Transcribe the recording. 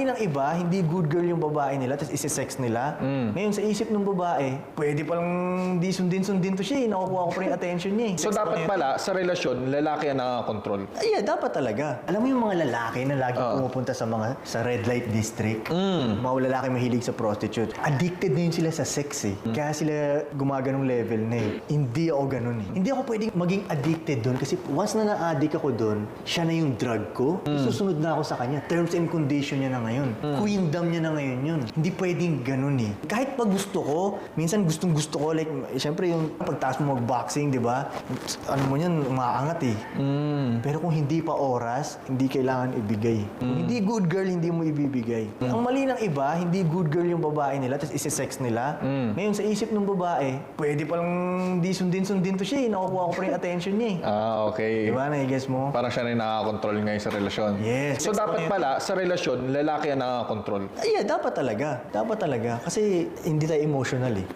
ng iba, hindi good girl yung babae nila, tapos isi-sex nila. Ngayon, sa isip ng babae, pwede palang di sundin-sundin to siya, nakukuha ko pa rin attention niya. So dapat pala, sa relasyon, lalaki ang nakakontrol. Yeah, dapat talaga. Alam mo yung mga lalaki na lagi pumupunta sa red light district? Mga lalaki mahilig sa prostitute. Addicted na yun sila sa sex eh. Kaya sila gumaganong level na eh. Hindi ako ganun eh. Hindi ako pwedeng maging addicted doon kasi once na na-addict ako doon, siya na yung drug ko. Susunod na ako sa kanya. Terms and condition niya na ngayon. Queendom niya na ngayon yun. Hindi pwedeng ganun eh. Kahit pag gusto ko, minsan gustong-gusto ko, like, syempre yung pagtaas mo mag-boxing, di ba? Ano mo yan, umaangat eh. Pero kung hindi pa oras, hindi kailangan ibigay. Kung hindi good girl, hindi mo ibibigay. Ang mali ng iba, hindi good girl yung babae nila, tapos isi-sex nila. Ngayon, sa isip ng babae, pwede palang di sundin-sundin to siya, nakukuha ko pa rin attention niya eh. Okay. Diba, na-guess mo? Parang siya na yung nakakontrol ngayon sa relasyon. Yes. So dapat pala, sa relasyon, lalaki ang nakakontrol. Yeah, dapat talaga. Dapat talaga. Kasi hindi tayo emotional eh.